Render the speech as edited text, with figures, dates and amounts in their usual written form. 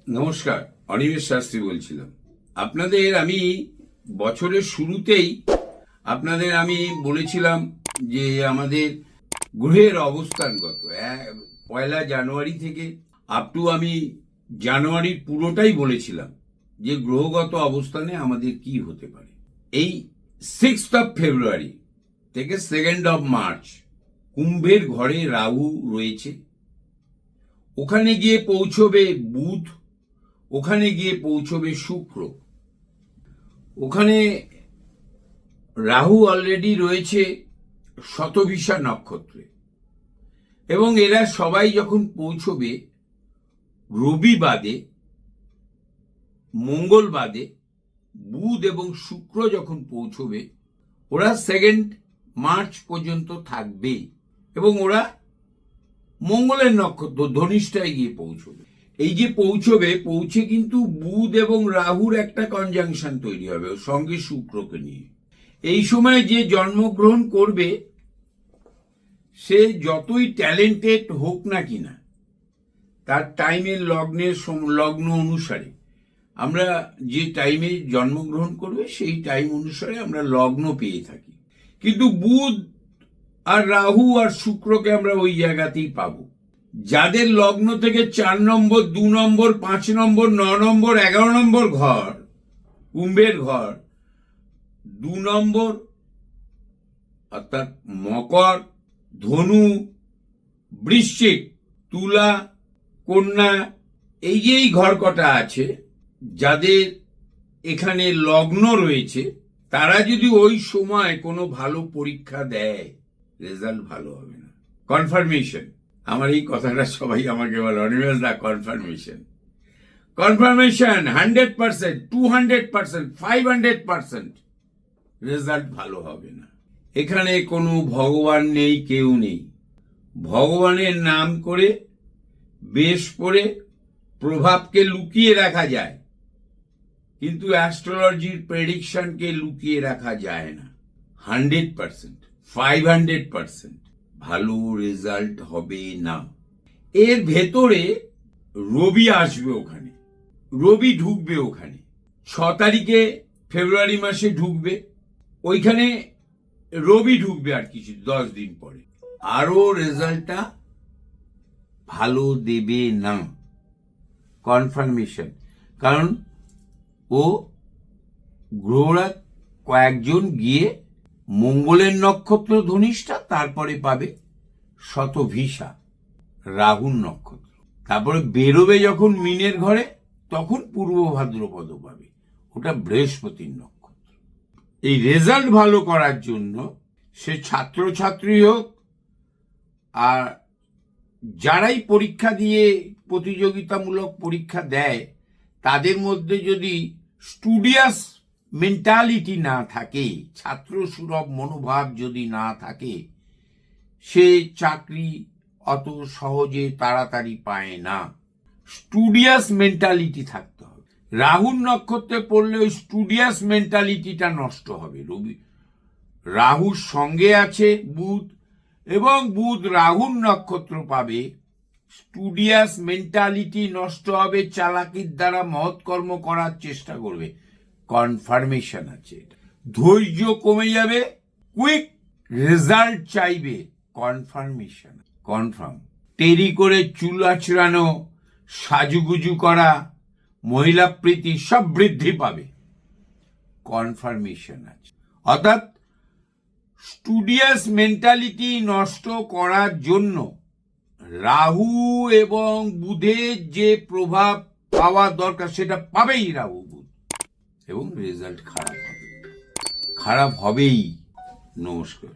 নমস্কার, অনিমেষ শাস্ত্রী বলছিলাম। আপনাদের আমি বছরের শুরুতেই আপনাদের আমি বলেছিলাম যে আমাদের গ্রহের অবস্থানগত 1 জানুয়ারি থেকে আপ টু আমি জানুয়ারির পুরোটাই বলেছিলাম যে গ্রহগত অবস্থানে আমাদের কি হতে পারে। এই 6 ফেব্রুয়ারি থেকে 2 মার্চ কুম্ভের ঘরে রাহু রয়েছে, ওখানে গিয়ে পৌঁছবে বুধ, ওখানে গিয়ে পৌঁছবে শুক্র। ওখানে রাহু অলরেডি রয়েছে শতভিষা নক্ষত্রে, এবং এরা সবাই যখন পৌঁছবে রবি বাদে, মঙ্গল বাদে, বুধ এবং শুক্র যখন পৌঁছবে, ওরা 2 মার্চ পর্যন্ত থাকবে এবং ওরা মঙ্গলের নক্ষত্র ধনিষ্ঠায় গিয়ে পৌঁছবে। এই যে পৌঁছে কিন্তু বুধ এবং রাহুর একটা কনজাংশন তৈরি হবে ওর সঙ্গে শুক্রকে নিয়ে। এই সময় যে জন্মগ্রহণ করবে সে যতই ট্যালেন্টেড হোক না কিনা, তার টাইমের লগ্ন অনুসারে আমরা যে টাইমে জন্মগ্রহণ করবে সেই টাইম অনুসারে আমরা লগ্ন পেয়ে থাকি, কিন্তু বুধ আর রাহু আর শুক্রকে আমরা ওই জায়গাতেই পাবো। যাদের লগ্ন থেকে 4 নম্বর, 2 নম্বর, 5 নম্বর, 9 নম্বর, 11 নম্বর ঘর, কুম্ভের ঘর, 2 নম্বর অর্থাৎ মকর, ধনু, বৃশ্চিক, তুলা, কন্যা, এই যে এই ঘর কটা আছে, যাদের এখানে লগ্ন রয়েছে, তারা যদি ওই সময় কোনো ভালো পরীক্ষা দেয়, রেজাল্ট ভালো হবে না। কনফার্মেশন, আমার এই কথাটা সবাই আমাকে বলে, অনিমেষ দা কনফার্মেশন 100%, 200%, 500% রেজাল্ট ভালো হবে না। এখানে কোনো ভগবান নেই, কেউ নেই। ভগবানের নাম করে বেশ করে প্রভাবকে লুকিয়ে রাখা যায়, কিন্তু অ্যাস্ট্রোলজির প্রেডিকশনকে লুকিয়ে রাখা যায় না। 100%, 500% ভালো রেজাল্ট হবে না। এর ভেতরে রবি আসবে, ওখানে রবি ঢুকবে, ওখানে 6 তারিখে ফেব্রুয়ারি মাসে ঢুকবে, ওইখানে রবি ঢুকবে আর কিছু 10 দিন পরে। আরো রেজাল্টটা ভালো দেবে না, কনফার্মেশন। কারণ ও গ্রহরা কয়েকজন গিয়ে মঙ্গলের নক্ষত্র ধনিষ্ঠা, তারপরে পাবে শতভিষা রাহুর নক্ষত্র, তারপরে বেরোবে যখন মিনের ঘরে, তখন পূর্ব ভাদ্রপদ পাবে, ওটা বৃহস্পতির নক্ষত্র। এই রেজাল্ট ভালো করার জন্য সে ছাত্রছাত্রী হোক আর যারাই পরীক্ষা দিয়ে প্রতিযোগিতামূলক পরীক্ষা দেয়, তাদের মধ্যে যদি স্টুডিয়াস মেন্টালিটি না থাকে, ছাত্র সুলভ মনোভাব যদি না থাকে, সে চাকরি অত সহজে তাড়াতাড়ি পায় না। স্টুডিয়াস মেন্টালিটি থাকতে হবে। রাহুর নক্ষত্রে পড়লে ওই স্টুডিয়াস মেন্টালিটিটা নষ্ট হবে। রাহুর সঙ্গে আছে বুধ, এবং বুধ রাহুর নক্ষত্র পাবে, স্টুডিয়াস মেন্টালিটি নষ্ট হবে, চালাকির দ্বারা মহৎ কর্ম করার চেষ্টা করবে। কনফার্মেশন আছে, ধৈর্য কমে যাবে, কুইক রেজাল্ট চাইবে, কনফার্মেশন, কনফার্ম। টেরি করে চুল আঁচড়ানো, সাজুগুজু করা, মহিলা প্রীতি সব বৃদ্ধি পাবে, কনফার্মেশন আছে। অর্থাৎ স্টুডিয়াস মেন্টালিটি নষ্ট করার জন্য রাহু এবং বুধের যে প্রভাব পাওয়া দরকার সেটা পাবেই রাহু বুধ, এবং রেজাল্ট খারাপ হবেই। নমস্কার।